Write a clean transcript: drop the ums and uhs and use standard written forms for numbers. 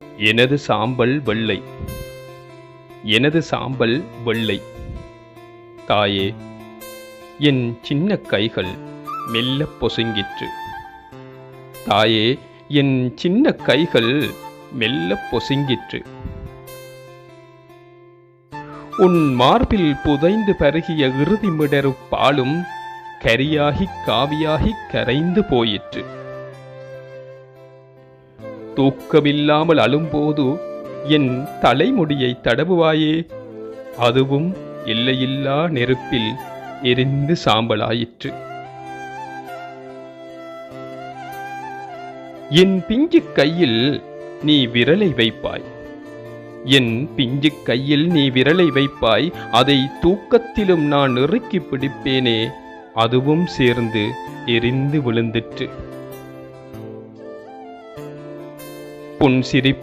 எனது சாம்பல் வெள்ளை, எனது சாம்பல் வெள்ளை. தாயே, என் சின்ன கைகள் மெல்லப் பொசுங்கிற்று. தாயே, என் சின்ன கைகள் மெல்லப் பொசுங்கிற்று. உன் மார்பில் புதைந்து பருகிய இறுதி மிடரு பாலும் கரியாகிக் காவியாகிக் கரைந்து போயிற்று. தூக்கமில்லாமல் அழும்போது என் தலைமுடியை தடவுவாயே, அதுவும் எல்லையில்லா நெருப்பில் எரிந்து சாம்பலாயிற்று. என் பிஞ்சு கையில் நீ விரலை வைப்பாய், என் பிஞ்சு கையில் நீ விரலை வைப்பாய். அதை தூக்கத்திலும் நான் இறுக்கி பிடிப்பேனே, அதுவும் சேர்ந்து எரிந்து விழுந்திற்று. புன்சிரிப்பு